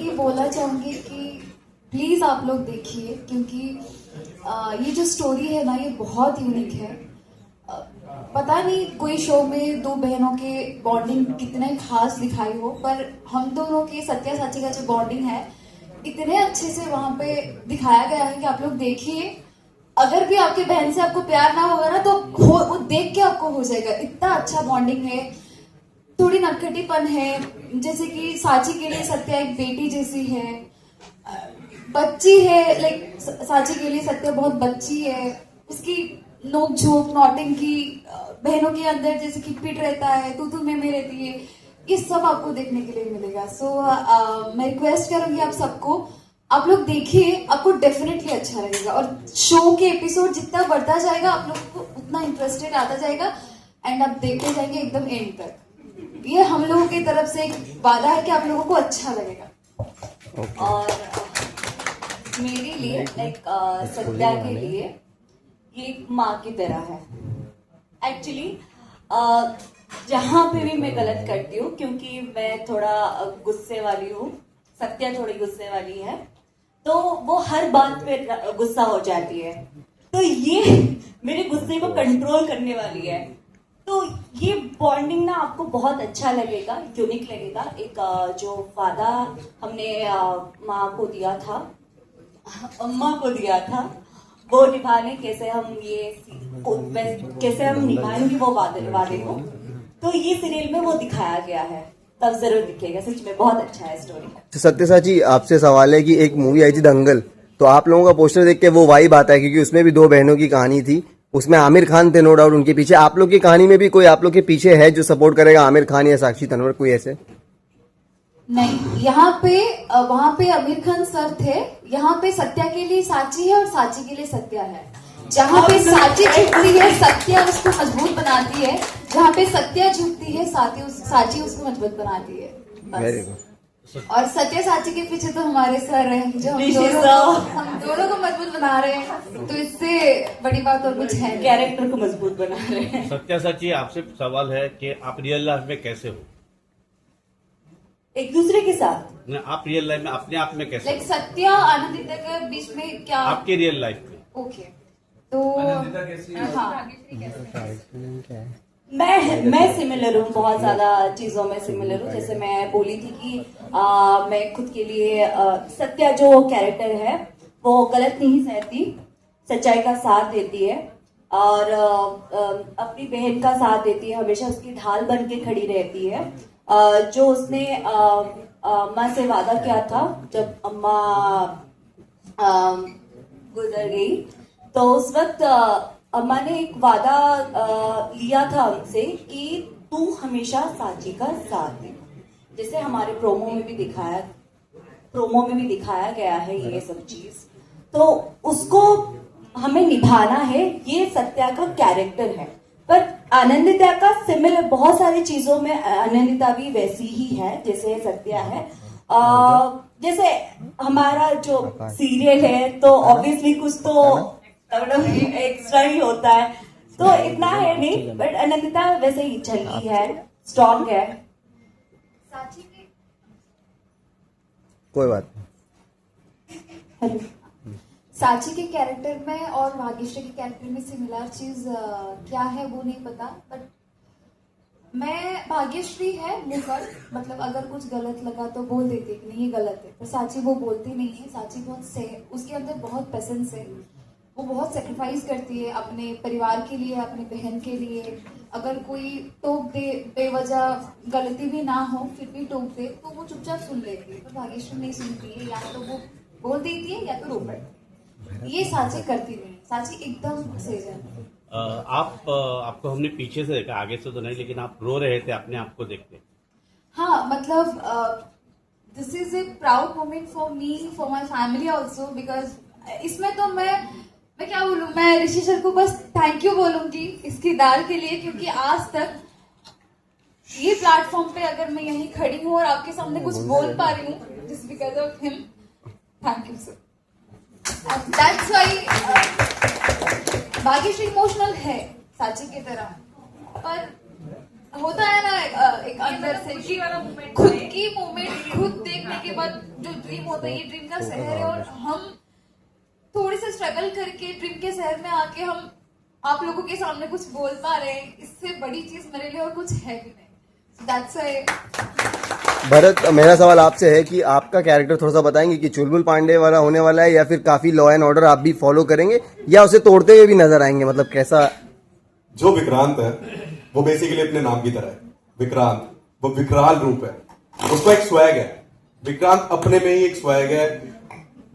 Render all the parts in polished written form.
ये बोलना चाहूंगी कि प्लीज आप लोग देखिए, क्योंकि ये जो स्टोरी है ना, ये बहुत यूनिक है। पता नहीं कोई शो में दो बहनों के बॉन्डिंग कितने खास दिखाई हो, पर हम दोनों की सत्या साची का जो बॉन्डिंग है इतने अच्छे से वहां पे दिखाया गया है कि आप लोग देखिए। अगर भी आपकी बहन से आपको प्यार ना होगा ना, तो वो देख के आपको हो जाएगा। इतना अच्छा बॉन्डिंग है, थोड़ी नटखटीपन है, जैसे कि साची के लिए सत्या एक बेटी जैसी है, बच्ची है। लाइक साची के लिए सत्या बहुत बच्ची है, उसकी नोक झोंक नौटंकी बहनों के अंदर जैसे कि पिट रहता है, तू में रहती है, ये सब आपको देखने के लिए मिलेगा। सो मैं रिक्वेस्ट करूंगी आप सबको, आप लोग देखिए, आपको डेफिनेटली अच्छा लगेगा। और शो के एपिसोड जितना बढ़ता जाएगा, आप लोग को उतना इंटरेस्टेड आता जाएगा एंड आप देखते जाएंगे एकदम एंड तक। ये हम लोगों की तरफ से एक वादा है कि आप लोगों को अच्छा लगेगा। और मेरे लिए लाइक सत्या के लिए ये एक माँ की तरह है। एक्चुअली जहां पे भी मैं गलत करती हूँ, क्योंकि मैं थोड़ा गुस्से वाली हूँ, सत्या थोड़ी गुस्से वाली है, तो वो हर बात पे गुस्सा हो जाती है। तो ये मेरे गुस्से को कंट्रोल करने वाली है। तो ये बॉन्डिंग ना आपको बहुत अच्छा लगेगा, यूनिक लगेगा। एक जो वादा हमने माँ को दिया था, अम्मा को दिया था, वो निभाने कैसे हम कैसे हम निभाएंगे वो वादे को, तो ये सीरियल में वो दिखाया गया है। तब जरूर दिखेगा, सच में बहुत अच्छा है स्टोरी। सत्य साची, आपसे सवाल है कि एक मूवी आई थी दंगल, तो आप लोगों का पोस्टर देख के वो वाइब आता है, क्योंकि उसमें भी दो बहनों की कहानी थी, उसमें आमिर खान थे नो डाउट उनके पीछे। आप लोग की कहानी में भी कोई आप लोग के पीछे है जो सपोर्ट करेगा, आमिर खान या साक्षी तन्वर, कोई ऐसे? नहीं, यहाँ पे वहां पे आमिर खान सर थे, यहाँ पे सत्या के लिए साची है और साची के लिए सत्या है। जहाँ पे साची झुकती है, सत्या उसको मजबूत बनाती है। जहाँ पे सत्या झुकती है, साची उसको मजबूत बनाती है। Very good. और सत्या साची के पीछे तो हमारे सर हैं, जो हम दोनों को मजबूत बना रहे हैं। तो इससे बड़ी बात और कुछ है, कैरेक्टर को मजबूत बना रहे हैं। सत्या साची, आपसे सवाल है कि आप रियल लाइफ में कैसे हो? एक दूसरे के साथ आप रियल लाइफ में अपने आप में कैसे लाइक हो? सत्या आनंदिता के बीच में क्या? आपके रियल लाइफ में ओके, तो हाँ, मैं सिमिलर हूँ, बहुत ज्यादा चीजों में सिमिलर हूँ। जैसे मैं बोली थी कि मैं खुद के लिए सत्या जो कैरेक्टर है वो गलत नहीं सहती, सच्चाई का साथ देती है और अपनी बहन का साथ देती है, हमेशा उसकी ढाल बन के खड़ी रहती है। जो उसने अम्मा से वादा किया था जब अम्मा गुजर गई, तो उस वक्त अम्मा ने एक वादा लिया था उनसे कि तू हमेशा साची का साथ दे। जैसे हमारे प्रोमो में भी दिखाया गया है ये सब चीज, तो उसको हमें निभाना है। ये सत्या का कैरेक्टर है, पर आनंदिता का सिमिलर बहुत सारी चीजों में आनंदिता भी वैसी ही है जैसे सत्या है। जैसे हमारा जो सीरियल है, तो ऑब्वियसली कुछ तो एक्स्ट्रा ही होता है, तो इतना है नहीं, बट आनंदिता वैसे ही चली है, स्ट्रॉन्ग है। साची की कोई बात हेलो, साची के कैरेक्टर में और भाग्यश्री के कैरेक्टर में सिमिलर चीज क्या है वो नहीं पता, बट मैं भाग्यश्री है मुकर, मतलब अगर कुछ गलत लगा तो बोल देती कि नहीं ये गलत है, पर साची वो बोलती नहीं है। साची बहुत उसके अंदर बहुत पेशेंस है, वो बहुत सेक्रीफाइस करती है अपने परिवार के लिए, अपनी बहन के लिए। अगर कोई टोक दे, बेवजह गलती भी ना हो फिर भी टोक दे, तो वो चुपचाप सुन लेती है। तो भाग्यश्री नहीं सुनती है, या तो वो बोल देती है या तो रो पड़ती है। ये साची करती नहीं, साची एकदम सेज है। आपको हमने पीछे से देखा, आगे से तो नहीं, लेकिन आप रो रहे थे अपने आप को देख के। हाँ, मतलब this is a proud moment for me, for my family also, because इसमें तो मैं क्या बोलूं, मैं ऋषि सर को बस थैंक यू बोलूंगी इस किरदार के लिए, क्योंकि आज तक ये प्लेटफॉर्म पे अगर मैं यहीं खड़ी हूँ और आपके सामने कुछ बोल पा रही हूँ, just because of him, thank you sir. That's why Bhagyashree emotional है साची की तरह, पर होता है ना एक अंदर से कि खुद की मोमेंट खुद देखने के के बाद जो ड्रीम होता है, ये ड्रीम का शहर है, और हम थोड़ी सी स्ट्रगल करके ड्रीम के शहर में आके हम आप लोगों के सामने कुछ बोल पा रहे हैं, इससे बड़ी चीज मेरे लिए और कुछ है भी नहीं. That's why. भरत, मेरा सवाल आपसे है कि आपका कैरेक्टर थोड़ा सा बताएंगे कि चुलबुल पांडे वाला होने वाला है या फिर काफी लॉ एंड ऑर्डर आप भी फॉलो करेंगे या उसे तोड़ते हुए भी नजर आएंगे, मतलब कैसा? जो विक्रांत है वो बेसिकली अपने नाम की तरह है. विक्रांत वो विकराल रूप है, उसको एक स्वैग है. विक्रांत अपने में ही एक स्वैग है.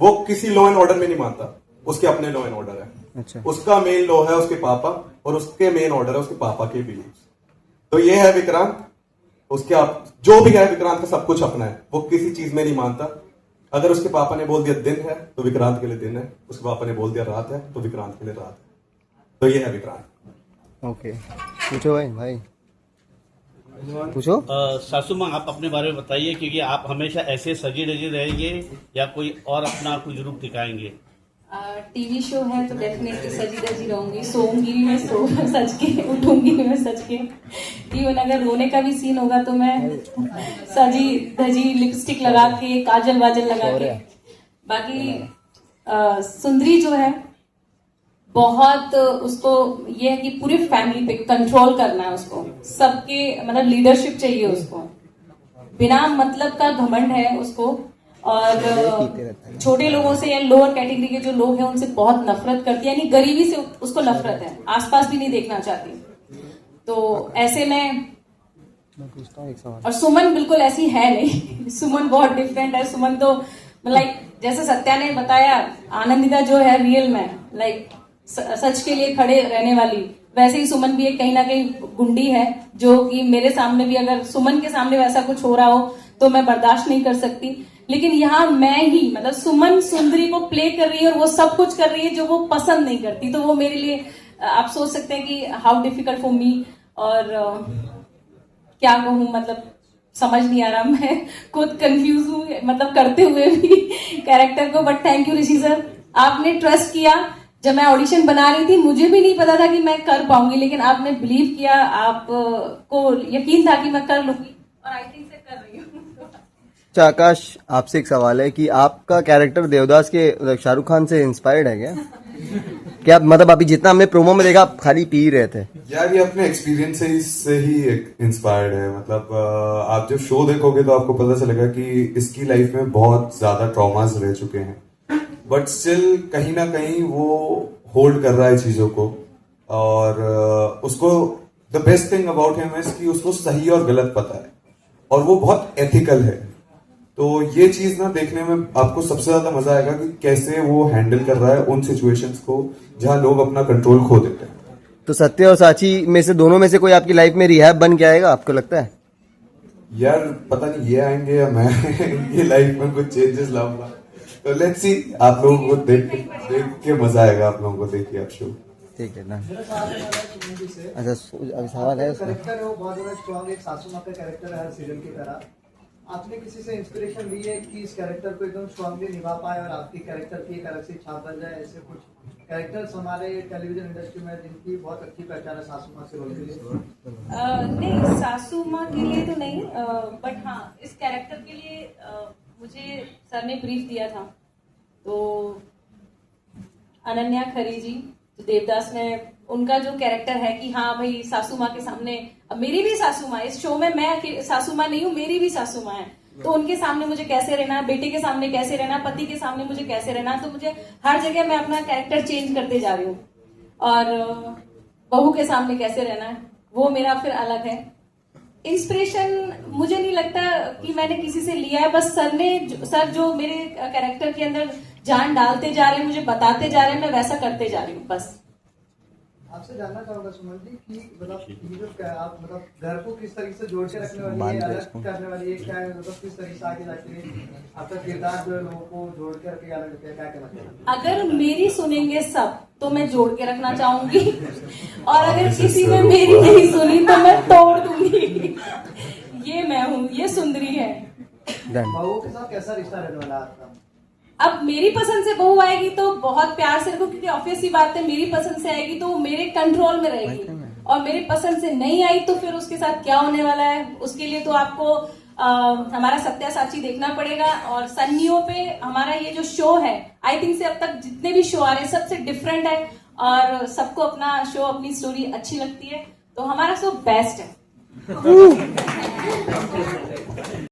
वो किसी लॉ एंड ऑर्डर में नहीं मानता, उसके अपने लॉ एंड ऑर्डर है. अच्छा. उसका मेन लॉ है उसके पापा और उसके मेन ऑर्डर है उसके पापा के बिलीव्स. तो ये है विक्रांत. उसके आप जो भी है विक्रांत का सब कुछ अपना है. वो किसी चीज में नहीं मानता. अगर उसके पापा ने बोल दिया दिन है तो विक्रांत के लिए दिन है. उसके पापा ने बोल दिया रात है तो विक्रांत के लिए रात है. तो ये है विक्रांत. ओके, पूछो भाई पूछो. सासू माँ, आप अपने बारे में बताइए, क्योंकि आप हमेशा ऐसे सजी धजी रहेंगे या कोई और अपना कुछ रूप दिखाएंगे? टीवी शो है तो डेफिनेटली सजी धजी रहूंगी, सोऊंगी भी मैं सज के, उठूंगी भी मैं सज के. इवन अगर रोने का भी सीन होगा तो मैं सजी धजी लिपस्टिक लगा के, काजल वाजल लगा के. बाकी सुंदरी जो है बहुत, उसको ये है कि पूरी फैमिली पे कंट्रोल करना है उसको, सबके मतलब लीडरशिप चाहिए उसको, बिना मतलब का घमंड है उसको. और छोटे लोगों से या लोअर कैटेगरी के जो लोग हैं उनसे बहुत नफरत करती है, यानी गरीबी से उसको नफरत है, आसपास भी नहीं देखना चाहती. तो ऐसे में और सुमन बिल्कुल ऐसी है नहीं. सुमन बहुत डिफरेंट है. सुमन तो लाइक जैसे सत्या ने बताया, आनंदिता जो है रियल में लाइक सच के लिए खड़े रहने वाली, वैसे ही सुमन भी एक कहीं ना कहीं गुंडी है, जो कि मेरे सामने भी अगर सुमन के सामने वैसा कुछ हो रहा हो तो मैं बर्दाश्त नहीं कर सकती. लेकिन यहाँ मैं ही मतलब सुमन सुंदरी को प्ले कर रही है और वो सब कुछ कर रही है जो वो पसंद नहीं करती. तो वो मेरे लिए आप सोच सकते हैं कि हाउ डिफिकल्ट फॉर मी. और क्या कहूँ, मतलब समझ नहीं आ रहा, मैं खुद कंफ्यूज हूँ मतलब करते हुए भी कैरेक्टर को. But thank you Rishi sir, आपने ट्रस्ट किया. जब मैं ऑडिशन बना रही थी मुझे भी नहीं पता था कि मैं कर पाऊंगी, लेकिन आपने बिलीव किया, आपको यकीन था कि मैं कर लूंगी और आई थिंक से कर रही हूँ. अच्छा आकाश, आपसे एक सवाल है कि आपका कैरेक्टर देवदास के शाहरुख खान से इंस्पायर्ड है क्या? क्या मतलब अभी जितना हमने प्रोमो में देखा आप खाली पी रहे थे? यार ये अपने एक्सपीरियंस से ही इंस्पायर्ड है. मतलब आप जब शो देखोगे तो आपको पता चलेगा कि इसकी लाइफ में बहुत ज्यादा ट्रॉमास रह चुके हैं, बट स्टिल कहीं ना कहीं वो होल्ड कर रहा है चीजों को. और उसको the best thing about him is कि उसको सही और गलत पता है और वो बहुत एथिकल है. तो ये चीज ना देखने में आपको सबसे ज्यादा मजा आएगा कि कैसे वो हैंडल कर रहा है उन सिचुएशंस को जहां लोग अपना कंट्रोल खो देते हैं. तो सत्य और साची में से दोनों में से कोई आपकी लाइफ में रिहैब बन के आएगा, आपको लगता है? यार पता नहीं ये आएंगे या मैं इनकी लाइफ में कुछ चेंजेस लाऊंगा. तो लेट्स सी. आप लोगों को देख के मजा आएगा. आप लोगों को देखिए आप शो. ठीक है ना. अच्छा अभी सवाल है उसमें. कैरेक्टर है वो बहुत ज्यादा स्ट्रॉन्ग, एक सासू माँ का कैरेक्टर है हर सीरियल की तरह. आपने किसी से इंस्पिरेशन ली है कि इस कैरेक्टर को एकदम स्ट्रॉन्गली निभा पाए और आपकी कैरेक्टर की एक अलग सी छाप बन जाए? ऐसे कुछ कैरेक्टर्स हमारे टेलीविजन इंडस्ट्री में जिनकी बहुत अच्छी पहचान है सासू माँ से रोल के लिए. नहीं, सासू माँ के लिए तो नहीं, बट हाँ इस कैरेक्टर के लिए मुझे सर ने ब्रीफ दिया था. तो अनन्या खरी जी जो देवदास में, उनका जो कैरेक्टर है कि हाँ भाई सासू माँ के सामने, अब मेरी भी सासू माँ, इस शो में मैं सासू माँ नहीं हूँ, मेरी भी सासू माँ है. तो उनके सामने मुझे कैसे रहना, बेटे के सामने कैसे रहना, पति के सामने मुझे कैसे रहना. तो मुझे हर जगह मैं अपना कैरेक्टर चेंज करते जा रही हूँ. और बहू के सामने कैसे रहना है वो मेरा फिर अलग है. इंस्पिरेशन मुझे नहीं लगता कि मैंने किसी से लिया है, बस सर जो मेरे कैरेक्टर के अंदर जान डालते जा रहे हैं, मुझे बताते जा रहे हैं, मैं वैसा करते जा रही हूँ बस. आपसे जानना चाहूंगा सुमन जी कि मतलब ये जो आप मतलब घर को किस तरीके से जोड़ के रखने वाली है, अलग करने वाली है, क्या है मतलब किस तरीके से आगे जाके आपका किरदार जो है लोगों को जोड़ के रखे अलग रखे, क्या कहना चाहिए? अगर मेरी सुनेंगे सब तो मैं जोड़ के रखना चाहूंगी और अगर किसी ने मेरी नहीं सुनी तो मैं तोड़ दूंगी. ये मैं हूँ, ये सुंदरी है. बहू के साथ कैसा रिश्ता रहने वाला है आपका? अब मेरी पसंद से बहू आएगी तो बहुत प्यार से रखो, क्योंकि ऑब्वियस सी बात है मेरी पसंद से आएगी तो वो मेरे कंट्रोल में रहेगी. और मेरी पसंद से नहीं आई तो फिर उसके साथ क्या होने वाला है उसके लिए तो आपको हमारा सत्यासाची देखना पड़ेगा। और सन नियो पे हमारा ये जो शो है, आई थिंक से अब तक जितने भी शो आ रहे हैं सबसे डिफरेंट है और सबको अपना शो, अपनी स्टोरी अच्छी लगती है, तो हमारा शो बेस्ट है।